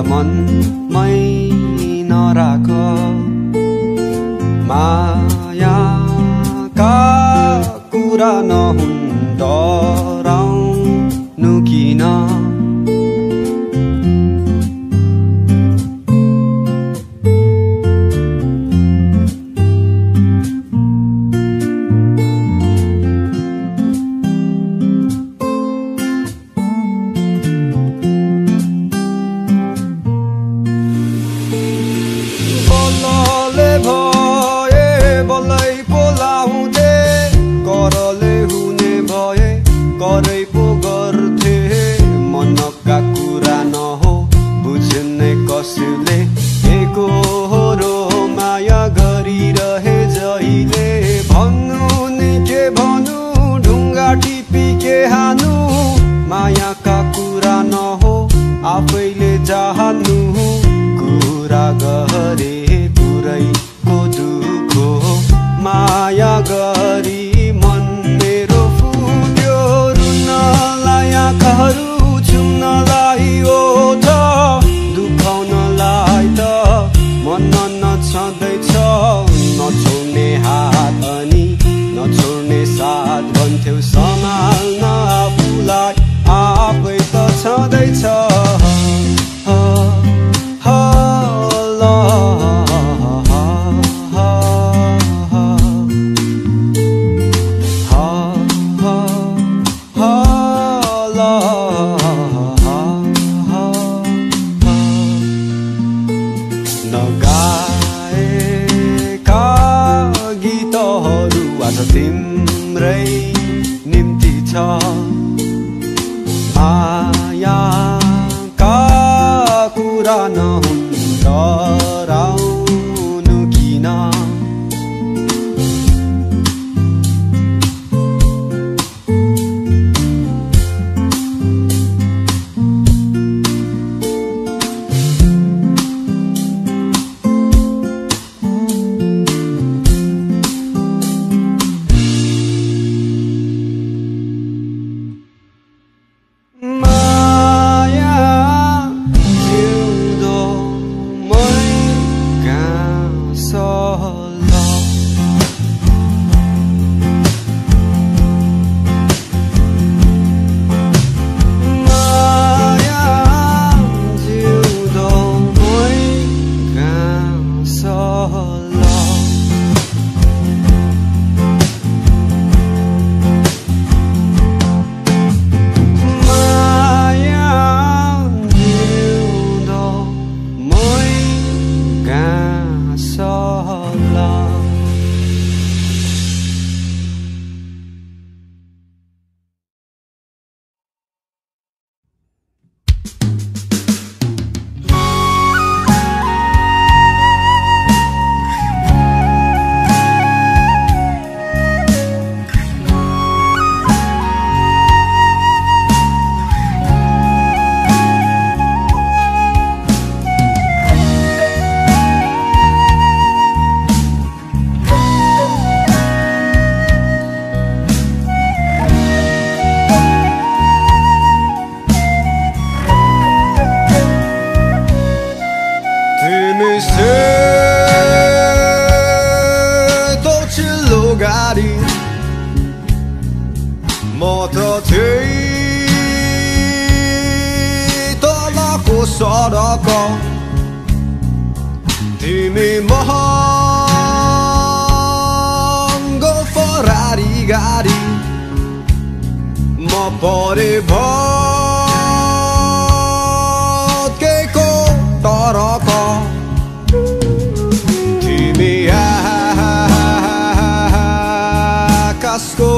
मनमै नराख मायाका कुरा नहुन् डराउनु किन मायाका कुरा नहो आफैले जान्नु कुरा गरे पुरैको दुःख माया गरी मन मेरो फुट्यो रुनलाई आँखाहरू छुम्नलाई ओठ दुखाउनलाई त मन नछँदैछ नछोड्ने हात अनि नछोड्ने साथ भन्थ्यौ सम्हाल्न आफूलाई आफै त छँदैछ नगाएका गीतहरू आज तिम्रै निम्ति छ मायाका कुरा नहुन् डराउनु किन सडक तिमी महँगो फरारी गाडी म परे भत्केको टरक तिमी आकाशको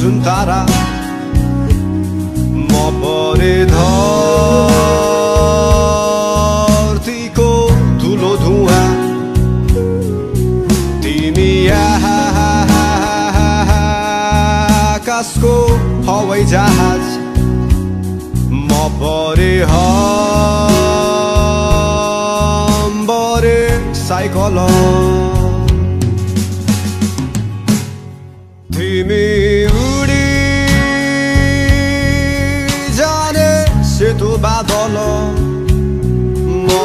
जुन तारा म परे आकाशको हवाई जहाज म परे हम्बरे साइकल तिमी उडी जाने सेतो बादल म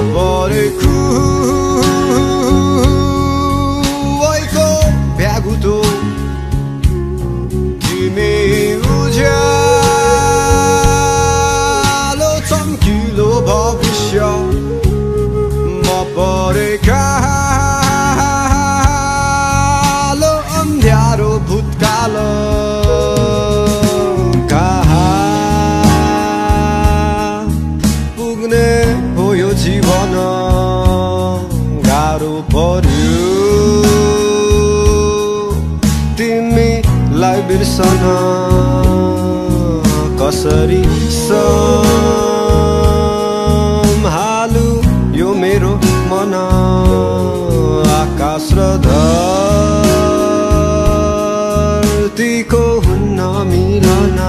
सन कसरी सम्हालु यो मेरो मन आकाश र धरतीको हुन्न मिलन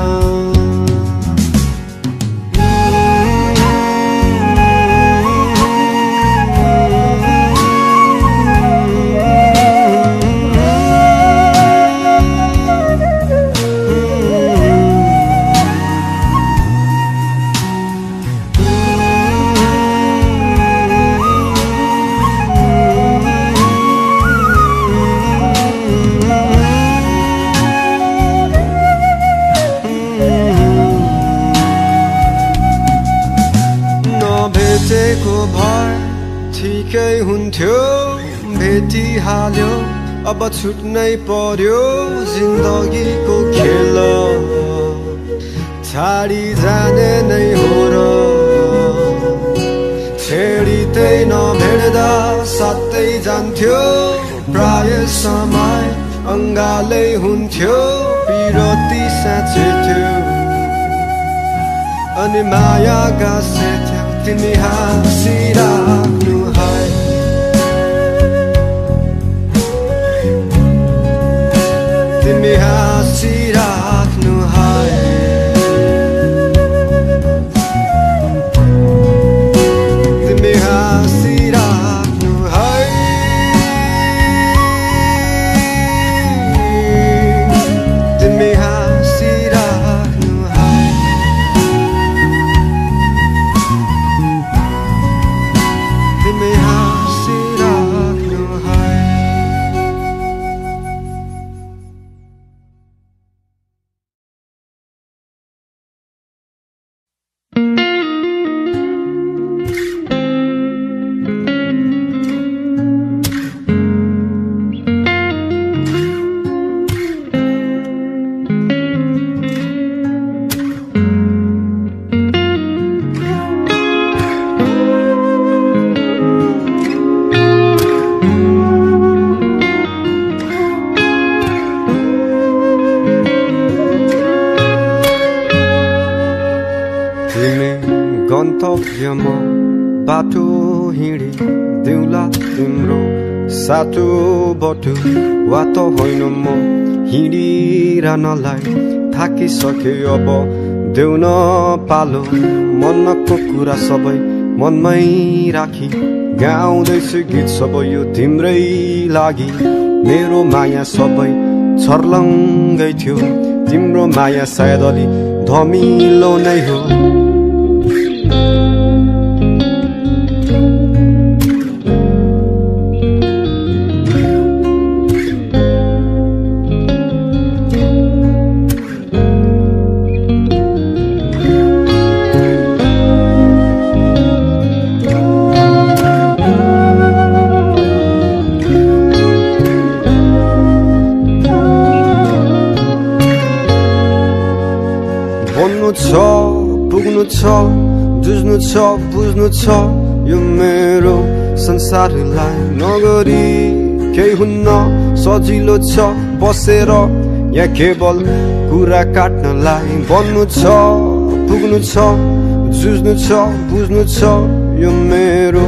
भेटेको भए ठिकै हुन्थ्यो भेटिहाल्यो अब छुट्नै पर्यो जिन्दगीको खेल छाडी जाने नै हो र छेडितै नभेट्दा साथै जान्थ्यो प्राय समय अङ्गालै हुन्थ्यो पिरती साँचे थियो अनि माया गाँसेथ्यो तिमी हाँसिराख्नु है तिमी हाँसिराख्नु है तिमी हाँसिराख्नु है तिमी हाँसिराख्नु है तिमी हाँसिराख्नु है गन्तव्यमा बाटो हिँडी दिउँला तिम्रो सातो बटुवा त होइन म हिँडिरहनलाई थाकिसके अब देउन पालो मनको कुरा सबै मनमै राखी गाउँदैछु गीत सबै यो तिम्रै लागि मेरो माया सबै छर्लङ्गै थियो तिम्रो माया सायद अलि धमिलो नै हो पुग्नु छ जुझ्नु छ बुझ्नु छ यो मेरो संसारलाई नगरी केही हुन्न सजिलो छ बसेर या केवल कुरा काट्नलाई बन्नु छ पुग्नु छ जुझ्नु छ बुझ्नु छ यो मेरो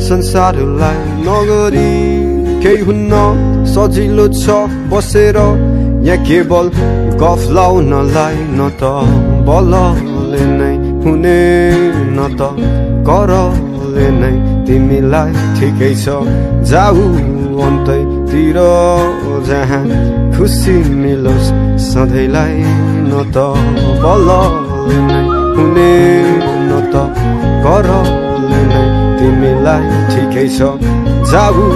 संसारलाई नगरी केही हुन्न सजिलो छ बसेर या केवल गफ लाउनलाई न त बलले नै हुने न त करले नै तिमीलाई ठिकै छ जाऊ अन्तैतिर जहाँ खुसी मिलोस् सधैँलाई न त बलले नै हुने न त करले नै तिमीलाई ठिकै छ जाऊ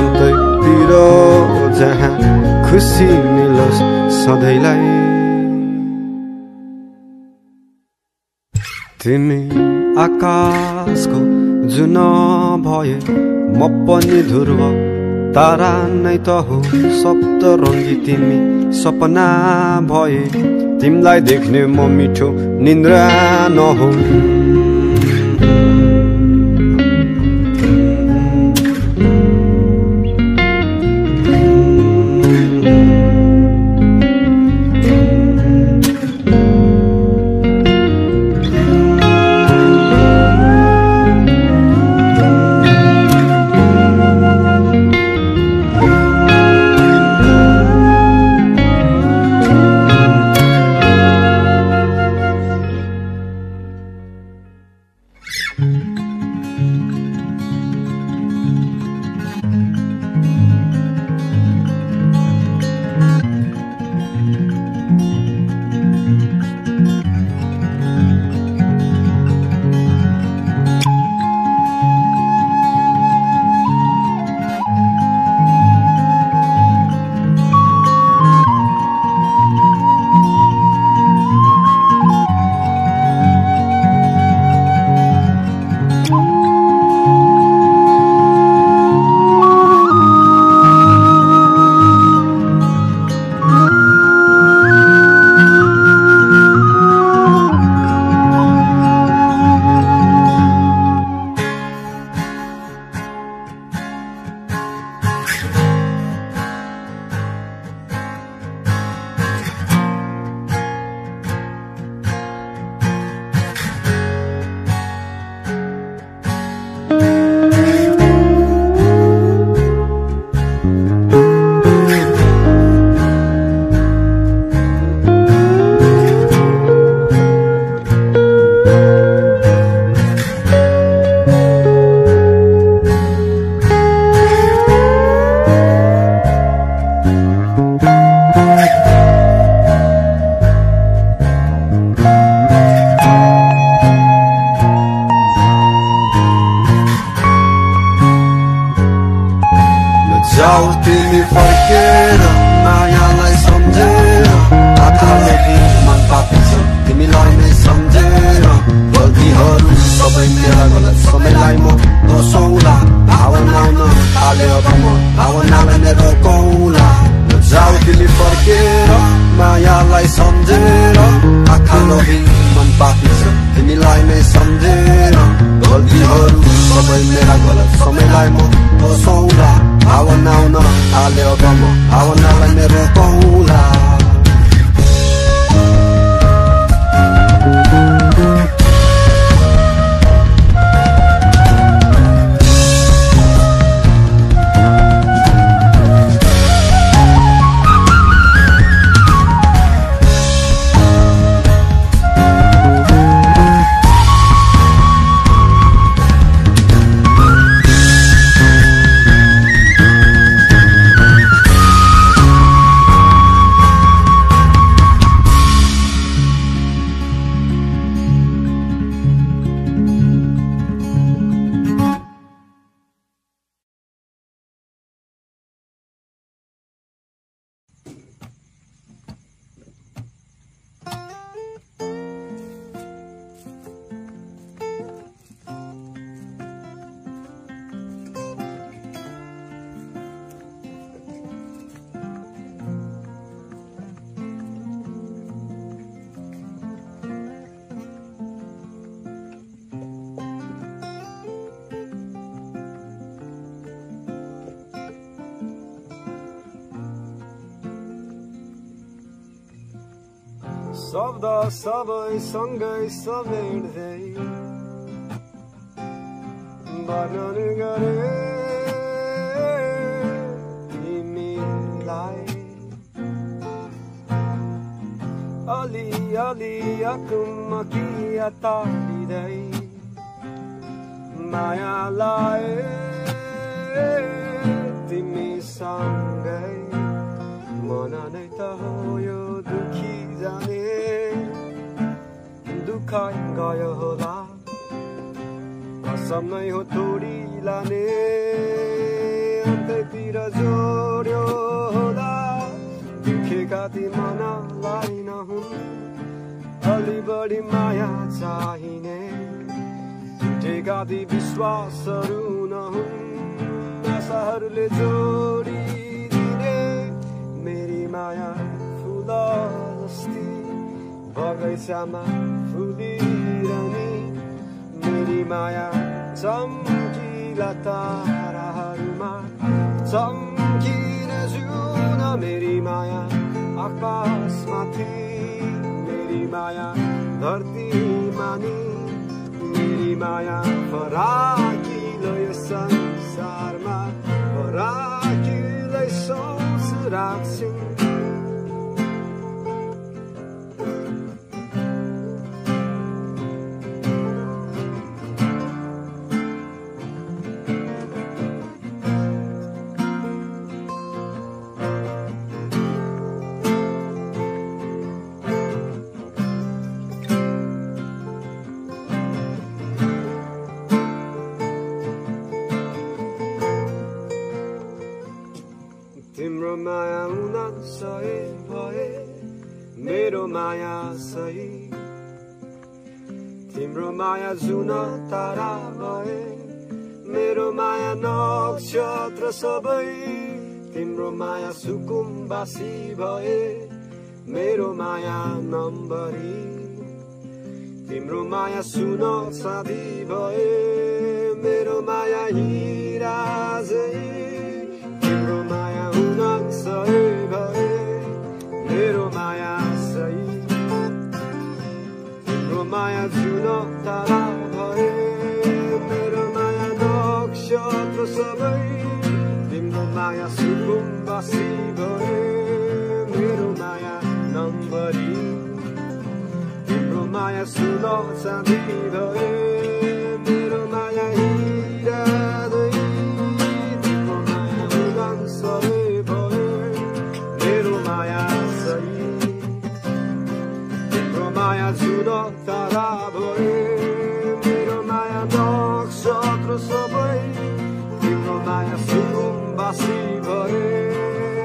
अन्तैतिर जहाँ खुसी मिलोस् सधैँलाई तिमी आकाशको जुन भए म पनि ध्रुव तारा नै त हो सप्तरङ्गी तिमी सपना भए तिमीलाई देख्ने म मिठो निन्द्रा नहो फर्केर मायालाई सम्झेर आँखाले मन पापिन्छ तिमीलाई नै सम्झेर गल्तीहरू सबै मेरा गलत समयलाई म दोस्याउँला भावना आउन थाले अब म भावनालाई नै रोकौँला जाऊ तिमी फर्केर मायालाई सम्झेर आँखाले मन पापिन्छ तिमीलाई नै सम्झेर गल्तीहरू सबै मेरा गलत समयलाई म दोस्याउँला भावना आउन थाले अब म भावनालाई नै रोकौँला शब्द सबै सँगै समेट्दै वर्णन गरे तिमीलाई अलि अलि अकुमकिया तारिँदै मायालाई तिमीसँगै मन नै त हो यो दुखी जाने दुखाइ गयो होला कसम नै हो तोडी लाने अन्त्यतिर जोड्यो होला दुखेका ती मनलाई नहुन् अलि बढी माया चाहिने टुटेका ती विश्वासहरू नहुन् आशाहरूले जोडिदिने मेरी माया फुल जस्ती बगैँचामा फुलिरहने मेरी माया चम्किला ताराहरूमा चम्किन जुन मेरी माया आकाशमाथि मेरी माया धरतीमा नि मेरी माया फराकिलो यो संसारमा फराकिलै सोच राख्छिन् तिम्रो माया हुन सही भए मेरो माया सही तिम्रो माया जुन तारा भए मेरो माया नक्षत्र सबै तिम्रो माया सुकुम्बासी भए मेरो माया नम्बरी तिम्रो माया सुन साथी भए मेरो माया हिरा झै तिम्रो माया हुन सही भए मेरो माया सही तिम्रो माया जुन तारा भए मेरो माया नक्षत्र सबै तिम्रो माया सुकुम्बासी भए मेरो माया नम्बरी तिम्रो माया सुन चाँदी भए मेरो माया हिरा जुन तारा भए मेरो माया नक्षत्र सबै तिम्रो माया सुकुम्बासी भए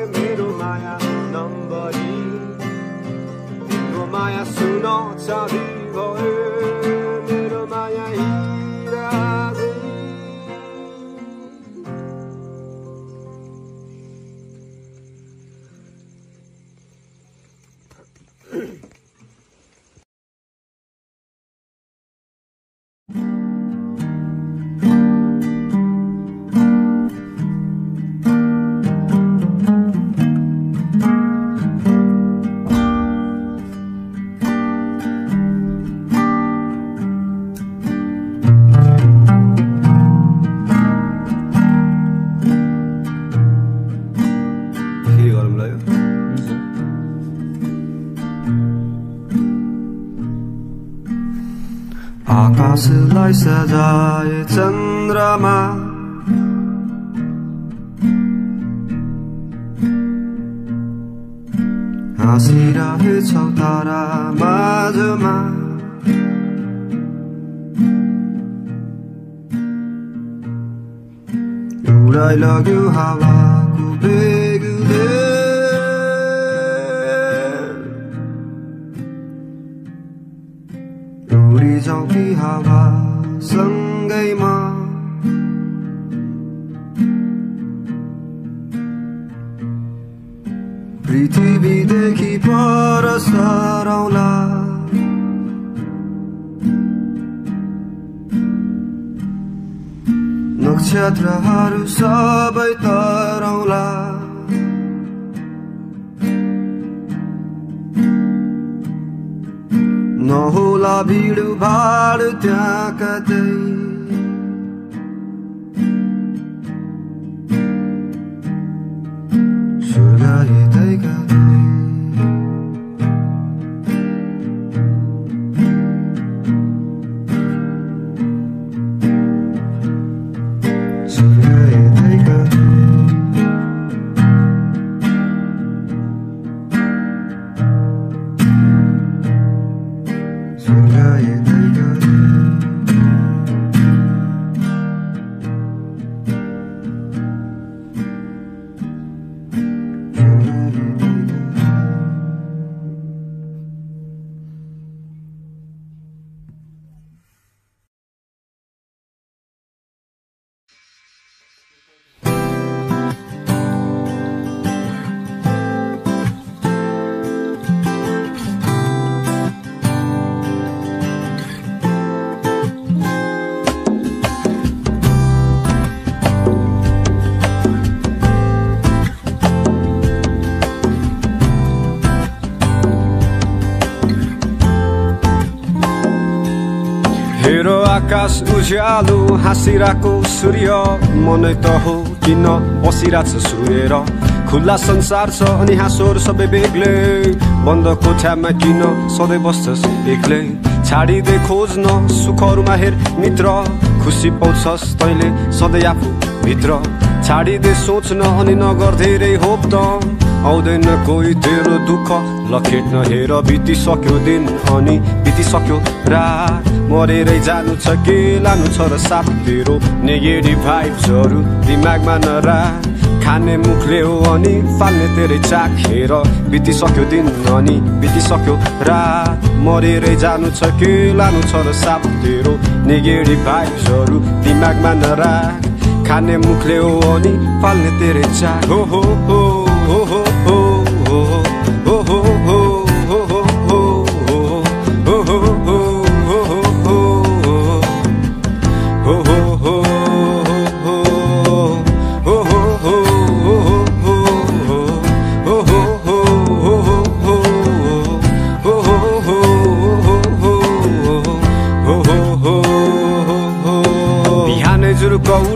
साथी भए मेरो माया हिरादै आकाशलाई सजाए चन्द्रमा हाँसिरहेछौ तारा माझमा उडाइ लग्यो हावाको बेगले उडी जाऊ कि हावा सँगैमा पृथ्वीदेखि पर सरौला नक्षत्रहरू सबै तरौला नहोला भिड भाड त्यहाँ कतै स्वर्ग यतै कतै स्वर्ग यतै कतै हेरो आकाश उज्यालो हाँसिरहेको सूर्य मनै त हो किन बसिरहेछ सुहेर खुल्ला संसार छ अनि हाँसोहरू सबै बेग्लै बन्द कोठामा किन सधैँ बस्छस् एक्लै छाडिदे खोज्न सुखहरूमा हेर मित्र खुसी पाउँछस् तैँले सधैँ आफू भित्र छाडिदे सोच्न अनि नगर धेरै होप त आउँदैन कोही तेरो दुःख लखेट्न हेर बितिसक्यो दिन अनि बितिसक्यो रात मरेरै जानु छ के लानु छ र साथ तेरो नेगेटिभ भाइब्सहरू दिमागमा नराख खाने मुखले हो अनि फाल्ने तेरै चाख हेर बितिसक्यो दिन अनि बितिसक्यो रात मरेरै जानु छ के लानु छ र साथ तेरो नेगेटिभ भाइब्सहरू दिमागमा नराख खाने मुखले हो अनि फाल्ने तेरै चाख हो हो हो हो हो हो हो हो हो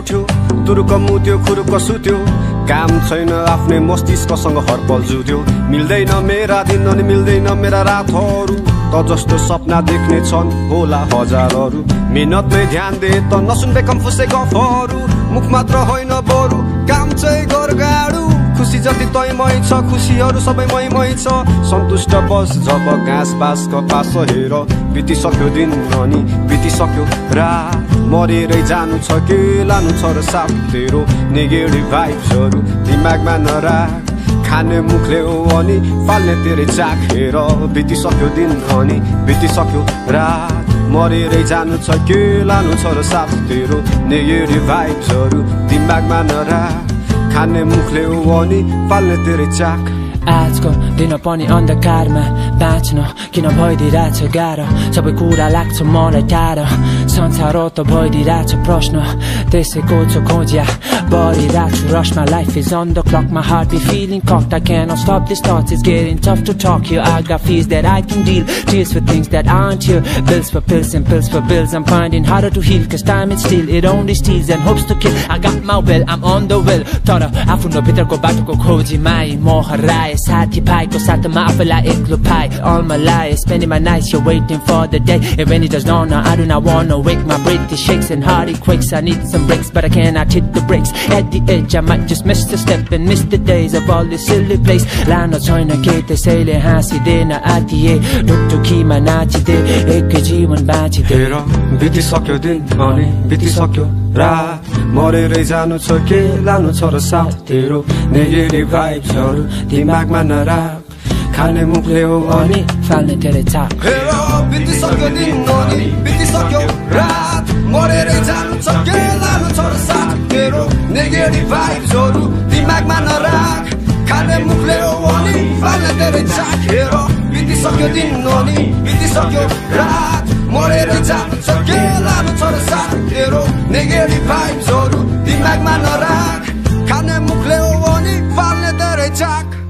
उठ्यो तुरुक मुत्यो खुरुक सुत्यो काम छैन आफ्नै मस्तिष्कसँग हरपल जुत्यो मिल्दैन मेरा दिन अनि मिल्दैन मेरा रातहरू त जस्तो सपना देख्ने छन् होला हजारहरू मेहनतमै ध्यान दे त नसुन्दै कम्फुसे गफहरू मुख मात्र होइन बरु काम चाहिँ गर गाडु खुसी जति तैमै छ खुसीहरू सबै मैमै छ सन्तुष्ट बस जब घाँस बास कपास हेर बितिसक्यो दिन अनि बितिसक्यो रात मरेरै जानु छ के लानु छ र साथ तेरो नेगेटिभ भाइब्सहरू दिमागमा नराख खाने मुखले हो अनि फाल्ने तेरे चाक हेर बितिसक्यो दिन अनि बितिसक्यो रात मरेरै जानु छ के लानु छ र साथ तेरो नेगेटिभ भाइब्सहरू दिमागमा नराख खाने मुखले हो अनि फाल्ने तेरे चाक आजको दिन पनि अन्धकारमा बाँच्न किन भइदिरहेछ गाह्रो सबै कुरा लाग्छ मलाई टाढो संसार त भइदिरहेछ प्रश्न त्यसैको छ खोज्या बढिरहेको छु rush my life is on the clock my heart be feeling cocked I cannot stop this thoughts it's getting tough to talk here I got fears that I can deal tears for things that aren't here bills for pills and pills for bills I'm finding harder to heal cause time is still it only steals and hopes to kill I got my will I'm on the will तर आफ्नो भित्रको बाटोको खोजीमा म हराए साथी भाइको साथमा आफूलाई एक्लो पाए all my life spending my nights you're waiting for the day and when it does not I do not wanna wake my breath it shakes and heart it quakes I need some breaks but I cannot hit the brakes at the edge I might just miss the step and miss the days of all this silly place लानो छैन के त्यसैले हाँसिदेन आतिए ढुकढुकीमा नाचिदे एकै जीवन बाँचिदे हेर बितिसक्यो दिन अनि बितिसक्यो रात मरेरै जानु छ के लानु छ र साथ तेरो नेगेटिभ भाइब्सहरू दिमागमा नराख खाने मुखले हो अनि फाल्ने तेरे चाक हेर बितिसक्यो दिन अनि बितिसक्यो रात मरेरै जानु छ के लानु छ र साथ तेरो नेगेटिभ भाइब्सहरू दिमागमा नराख खाने मुखले हो अनि फाल्ने तेरे चाक हेर बितिसक्यो दिन अनि बितिसक्यो रात मरेरै जानु छ के लानु छ र साथ तेरो नेगेटिभ भाइब्सहरू दिमागमा नराख खाने मुखले हो अनि फाल्ने तेरे चाक